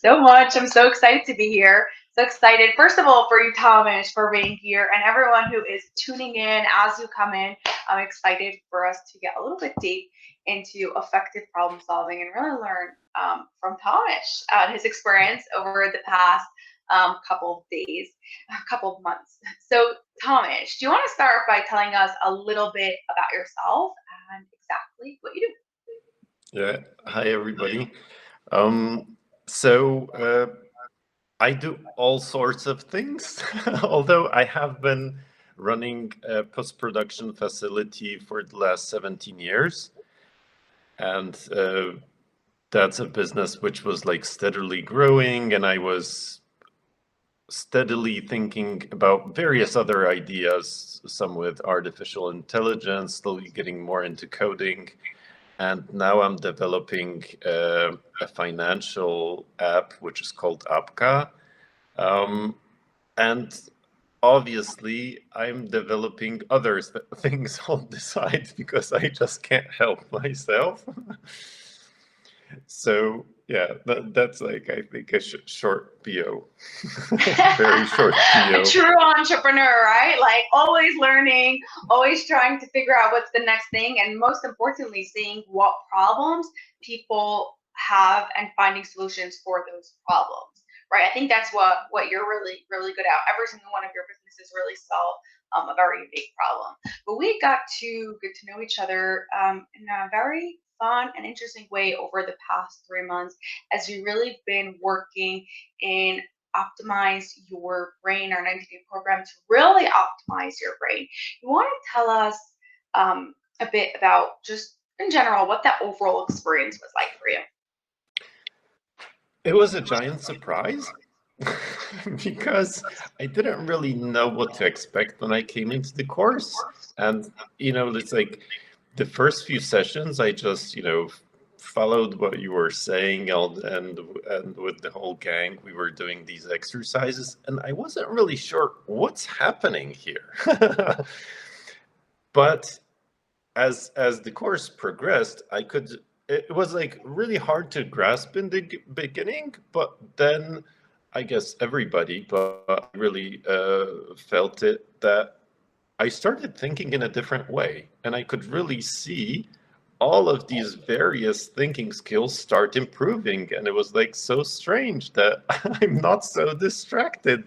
so much. I'm so excited to be here. So excited, first of all, for you, Tomasz, for being here, and everyone who is tuning in as you come in. I'm excited for us to get a little bit deep into effective problem solving and really learn from Tomasz and his experience over the past couple of days, a couple of months. So, Tomasz, do you want to start by telling us a little bit about yourself and exactly what you do? Yeah. Hi, everybody. So I do all sorts of things, although I have been running a post-production facility for the last 17 years. And that's a business which was like steadily growing, and I was steadily thinking about various other ideas, some with artificial intelligence, slowly getting more into coding. And now I'm developing a financial app, which is called Apka. And obviously, I'm developing other things on the side because I just can't help myself. So yeah, that's like, I think, a short PO, very short A PO. true entrepreneur, right? Like always learning, always trying to figure out what's the next thing, and most importantly, seeing what problems people have and finding solutions for those problems. Right? I think that's what you're really good at. Every single one of your businesses really solve a very unique problem. But we got to get to know each other in a very fun and interesting way over the past 3 months as we really been working in optimize your brain, our 90-day program to really optimize your brain. You want to tell us a bit about just in general what that overall experience was like for you? It was a giant surprise because I didn't really know what to expect when I came into the course. And, it's like the first few sessions, I just, followed what you were saying, and with the whole gang, we were doing these exercises, and I wasn't really sure what's happening here. But as the course progressed, it was like really hard to grasp in the beginning, but then I guess everybody, but I really felt it, that I started thinking in a different way, and I could really see all of these various thinking skills start improving, and it was like so strange that I'm not so distracted.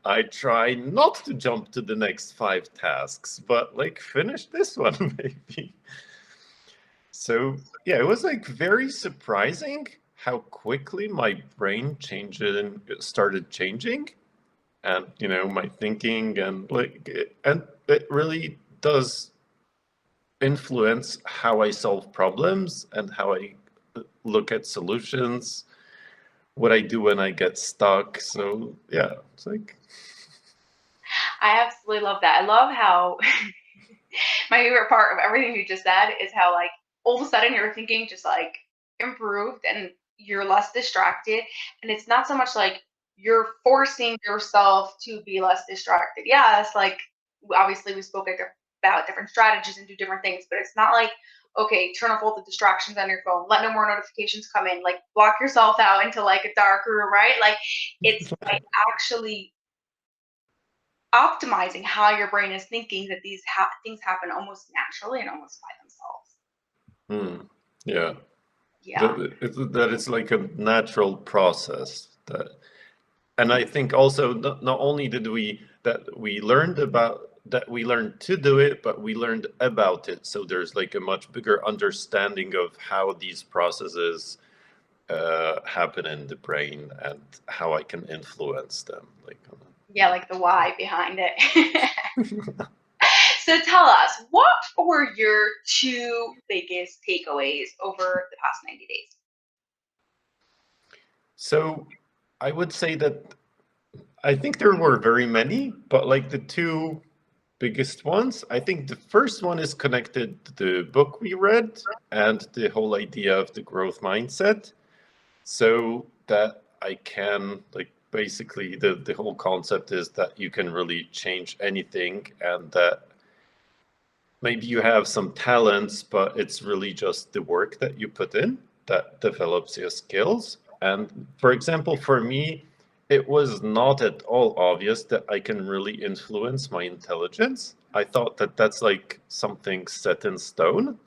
I try not to jump to the next 5 tasks, but like finish this one maybe. So yeah, it was like very surprising how quickly my brain started changing, and my thinking, and it really does influence how I solve problems and how I look at solutions, what I do when I get stuck. So yeah, it's like, I absolutely love that. I love how my favorite part of everything you just said is how like all of a sudden your thinking just like improved and you're less distracted, and it's not so much like you're forcing yourself to be less distracted. Yeah, it's like obviously we spoke about different strategies and do different things, but it's not like okay, turn off all the distractions on your phone, let no more notifications come in, like block yourself out into like a dark room, right? Like it's like actually optimizing how your brain is thinking that these things happen almost naturally and almost by themselves. yeah, Yeah. that it's like a natural process. And I think also not only did we learned about that, we learned to do it, but we learned about it. So there's like a much bigger understanding of how these processes happen in the brain and how I can influence them. Yeah, like the why behind it. So tell us, what were your two biggest takeaways over the past 90 days? So I would say that I think there were very many, but like the two biggest ones, I think the first one is connected to the book we read and the whole idea of the growth mindset. So that I can, like, basically the whole concept is that you can really change anything, and that maybe you have some talents, but it's really just the work that you put in that develops your skills. And for example, for me, it was not at all obvious that I can really influence my intelligence. I thought that that's like something set in stone.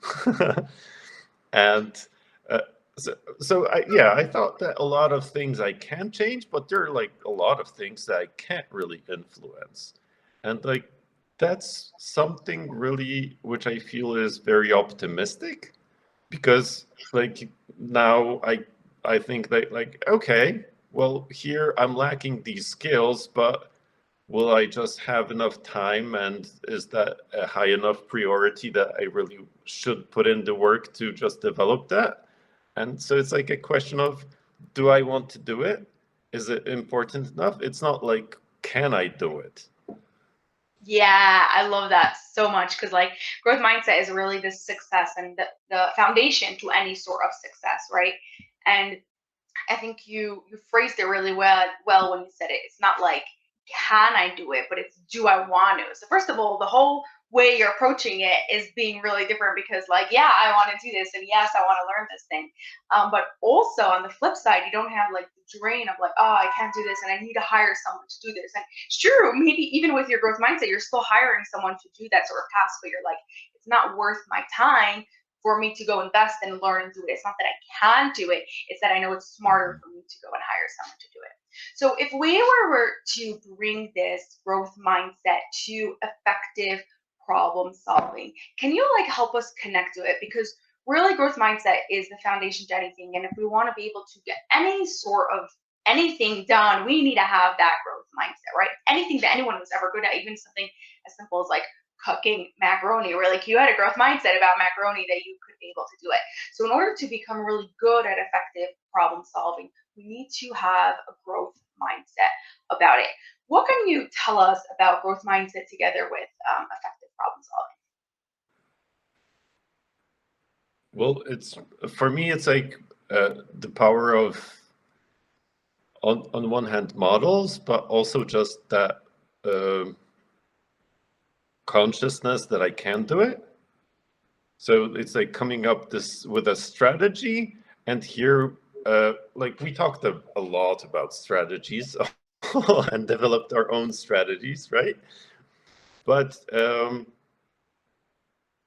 And uh, yeah, I thought that a lot of things I can change, but there are like a lot of things that I can't really influence. And like that's something really which I feel is very optimistic because like now I think that like okay, well here I'm lacking these skills, but will I just have enough time, and is that a high enough priority that I really should put in the work to just develop that? And so it's like a question of, do I want to do it? Is it important enough? It's not like, can I do it? Yeah, I love that so much because like growth mindset is really the success and the foundation to any sort of success, right? And I think you phrased it really well when you said it. It's not like can I do it, but it's do I want to. So first of all, the whole way you're approaching it is being really different because like yeah, I want to do this and yes, I want to learn this thing. But also on the flip side, you don't have like the drain of like oh I can't do this and I need to hire someone to do this. And it's true, maybe even with your growth mindset, you're still hiring someone to do that sort of task, but you're like it's not worth my time for me to go invest and learn and do it. It's not that I can do it, it's that I know it's smarter for me to go and hire someone to do it. So if we were to bring this growth mindset to effective problem solving, can you like help us connect to it? Because really growth mindset is the foundation to anything. And if we want to be able to get any sort of anything done, we need to have that growth mindset, right? Anything that anyone was ever good at, even something as simple as like cooking macaroni, where like you had a growth mindset about macaroni that you could be able to do it. So in order to become really good at effective problem solving, we need to have a growth mindset about it. What can you tell us about growth mindset together with effective problem solving? Well, it's for me, it's like the power of on one hand models, but also just that uh, consciousness that I can do it. So it's like coming up this with a strategy, and here, like we talked a lot about strategies and developed our own strategies, right? But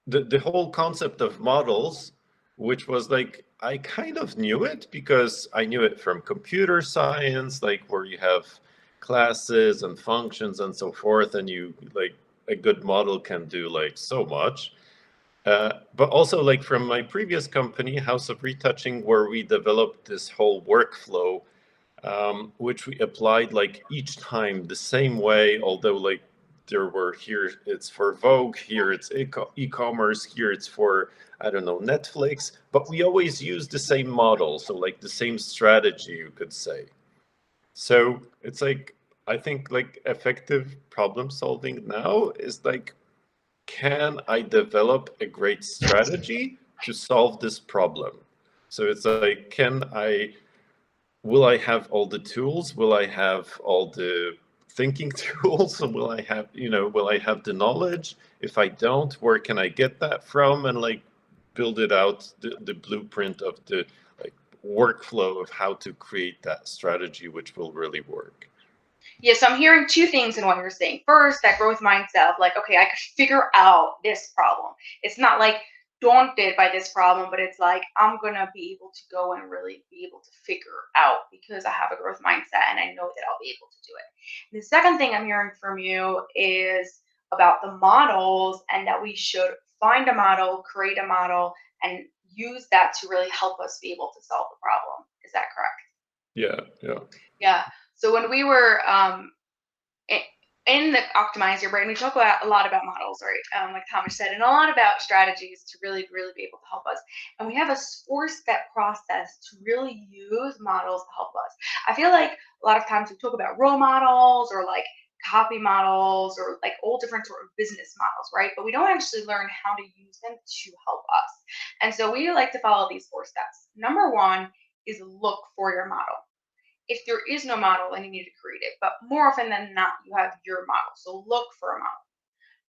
the whole concept of models, which was like I kind of knew it because I knew it from computer science, like where you have classes and functions and so forth, and you like a good model can do like so much. But also like from my previous company, House of Retouching, where we developed this whole workflow, which we applied like each time the same way, although like there were here it's for Vogue, here it's e-commerce, here it's for I don't know Netflix, but we always use the same model, so like the same strategy, you could say. So it's like I think like effective problem solving now is like, can I develop a great strategy to solve this problem? So it's like, will I have all the tools? Will I have all the thinking tools? And will I have, will I have the knowledge? If I don't, where can I get that from? And like build it out, the blueprint of the like workflow of how to create that strategy, which will really work. Yes, I'm hearing two things in what you're saying. First, that growth mindset of like, okay, I could figure out this problem. It's not like daunted by this problem, but it's like I'm gonna be able to go and really be able to figure out because I have a growth mindset and I know that I'll be able to do it. The second thing I'm hearing from you is about the models and that we should find a model, create a model, and use that to really help us be able to solve the problem. Is that correct? Yeah, yeah. Yeah. So when we were i- in the optimize your brain, we talk about a lot about models, right? Like Thomas said, and a lot about strategies to really, really be able to help us. And we have a four-step process to really use models to help us. I feel like a lot of times we talk about role models or like copy models or like all different sort of business models, right? But we don't actually learn how to use them to help us. And so we like to follow these four steps. Number one is look for your model. If there is no model, then you need to create it. But more often than not, you have your model. So look for a model.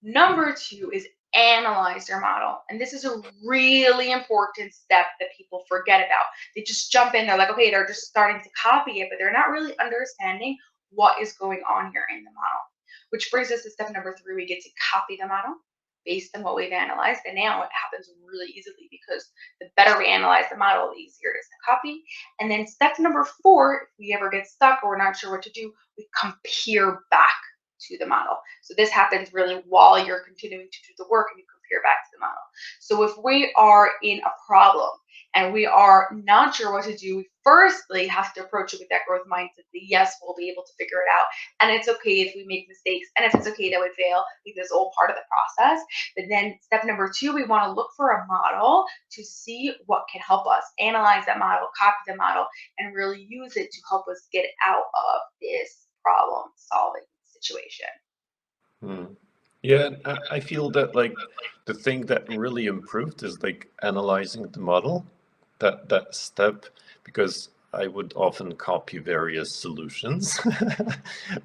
Number two is analyze your model. And this is a really important step that people forget about. They just jump in, they're like, okay, they're just starting to copy it, but they're not really understanding what is going on here in the model. Which brings us to step number 3. We get to copy the model based on what we've analyzed. And now it happens really easily because the better we analyze the model, the easier it is to copy. And then step number 4, if we ever get stuck or we're not sure what to do, we compare back to the model. So this happens really while you're continuing to do the work and you compare back to the model. So if we are in a problem and we are not sure what to do, we firstly have to approach it with that growth mindset that yes, we'll be able to figure it out. And it's okay if we make mistakes, and if it's okay that we fail, because it's all part of the process. But then step number 2, we want to look for a model to see what can help us. Analyze that model, copy the model, and really use it to help us get out of this problem solving situation. Yeah, and I feel that like the thing that really improved is like analyzing the model, that step, because I would often copy various solutions,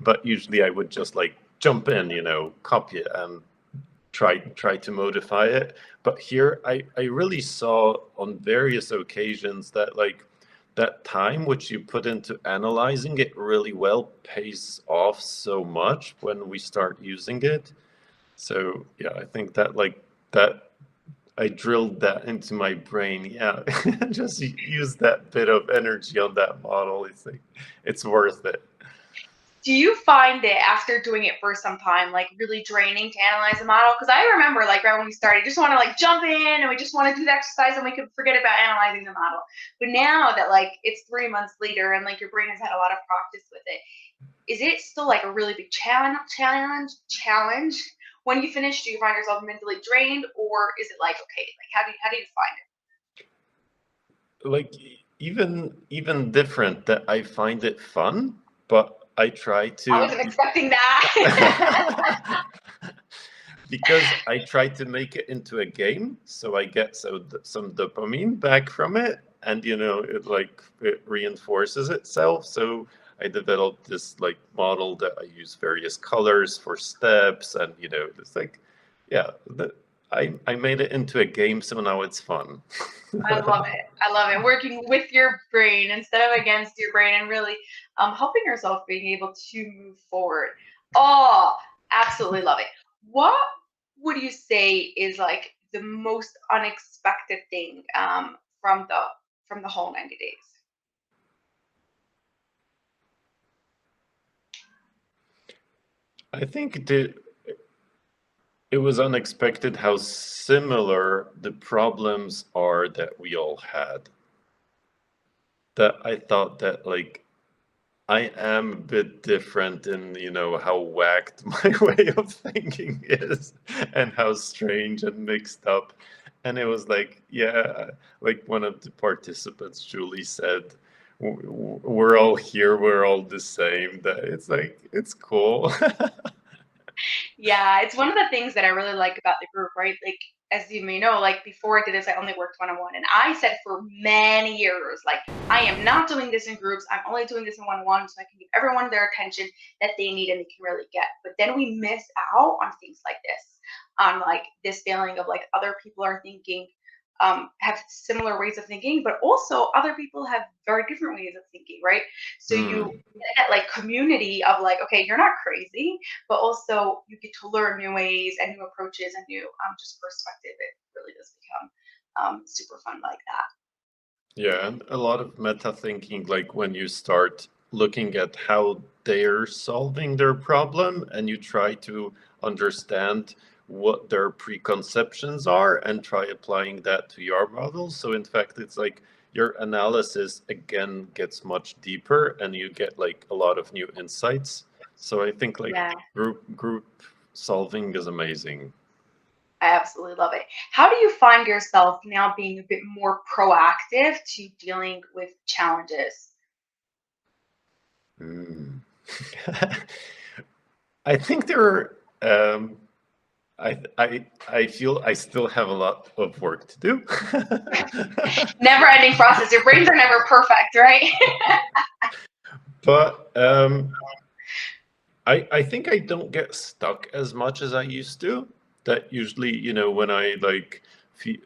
but usually I would just like jump in, copy it and try to modify it. But here I really saw on various occasions that like that time which you put into analyzing it really well pays off so much when we start using it. So yeah, I think that like that I drilled that into my brain. Yeah, just use that bit of energy on that model. It's like it's worth it. Do you find it after doing it for some time, like really draining to analyze a model? Because I remember like right when we started, just want to like jump in and we just want to do the exercise and we could forget about analyzing the model. But now that like it's 3 months later and like your brain has had a lot of practice with it, is it still like a really big challenge when you finish? Do you find yourself mentally drained, or is it like okay, like how do you find it? Like even different that I find it fun, but I try I to wasn't expecting that. because I try to make it into a game, so I get some dopamine back from it, and it reinforces itself. So I developed this like model that I use various colors for steps, and it's like, yeah, I made it into a game, so now it's fun. I love it. I love it. Working with your brain instead of against your brain, and really helping yourself being able to move forward. Oh, absolutely love it. What would you say is like the most unexpected thing from the whole 90 days? I think it was unexpected how similar the problems are that we all had. That I thought that like I am a bit different in how whacked my way of thinking is and how strange and mixed up. And it was like, yeah, like one of the participants, Julie, said, We're all here, we're all the same." That it's like it's cool. Yeah, it's one of the things that I really like about the group, right? Like, as you may know, like before I did this, I only worked one-on-one. And I said for many years, like, I am not doing this in groups. I'm only doing this in one-on-one so I can give everyone their attention that they need and they can really get. But then we miss out on things like this, on like this feeling of like other people are thinking, have similar ways of thinking, but also other people have very different ways of thinking, right? So you Hmm. get that like community of like, okay, you're not crazy, but also you get to learn new ways and new approaches and new just perspective. It really does become super fun like that. Yeah, and a lot of meta thinking, like when you start looking at how they're solving their problem and you try to understand what their preconceptions are and try applying that to your model. So, in fact, it's like your analysis again gets much deeper and you get like a lot of new insights. So, I think like Yeah, group solving is amazing. I absolutely love it. How do you find yourself now being a bit more proactive to dealing with challenges? Mm. I think there are. I feel I still have a lot of work to do. Never ending process. Your brains are never perfect, right? But I think I don't get stuck as much as I used to. that usually, when I like feel,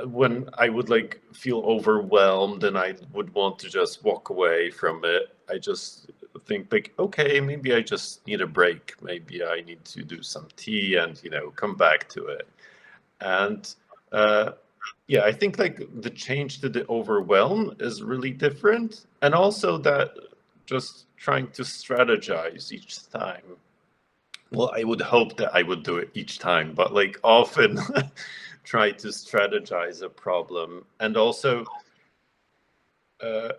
when I would like feel overwhelmed and I would want to just walk away from it, I just think like, okay, maybe I just need a break. Maybe I need to do some tea and, come back to it. And uh, yeah, I think like the change to the overwhelm is really different. And also that just trying to strategize each time. Well, I would hope that I would do it each time, but like often try to strategize a problem. And also, uh,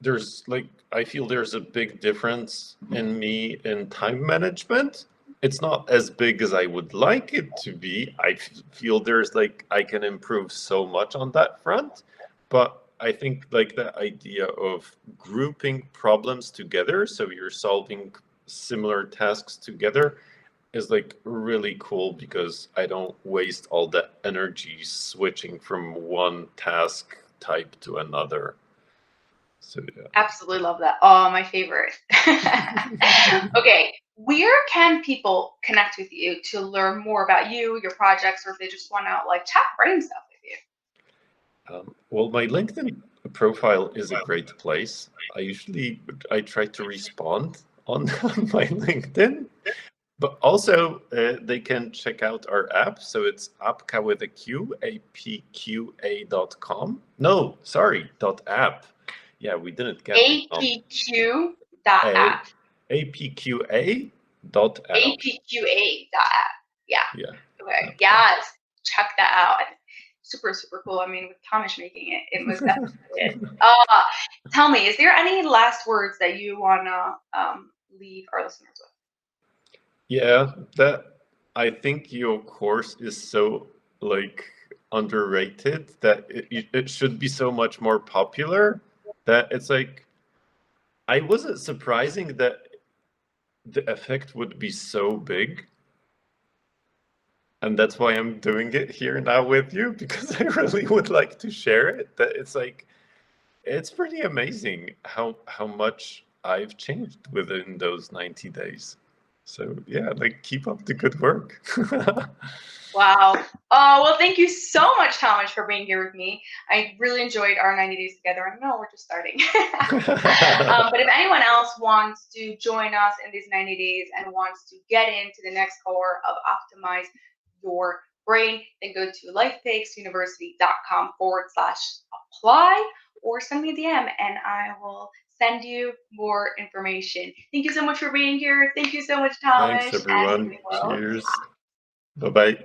there's like, I feel there's a big difference in me in time management. It's not as big as I would like it to be. I feel there's like, I can improve so much on that front. But I think like the idea of grouping problems together, so you're solving similar tasks together, is like really cool because I don't waste all that energy switching from one task type to another. So yeah. Absolutely love that. Oh, my favorite. Okay, where can people connect with you to learn more about you, your projects, or if they just want to like chat brain stuff with you? Well, my LinkedIn profile is a great place. I try to respond on, on my LinkedIn, but also they can check out our app. So it's Apqa with a Q, apqa.com. No, sorry, .app. Yeah, we didn't get the APQ A, app. apqa.app. APQA.app. Yeah. Yeah. Okay. Apqa. Yes. Check that out. Super, super cool. I mean, with Tomasz making it, it was definitely it. Tell me, is there any last words that you want to leave our listeners with? Yeah, that I think your course is so like underrated that it should be so much more popular that it's like I wasn't surprising that the effect would be so big. And that's why I'm doing it here now with you because I really would like to share it. That it's like it's pretty amazing how much I've changed within those 90 days. So yeah, like keep up the good work. Wow. Oh, well, thank you so much, Tomasz, for being here with me. I really enjoyed our 90 days together. I know we're just starting. But if anyone else wants to join us in these 90 days and wants to get into the next cohort of Optimize Your Brain, then go to lifetakesuniversity.com/apply or send me a DM and I will send you more information. Thank you so much for being here. Thank you so much, Thanks Tomasz, and everyone. we will Cheers. Bye bye.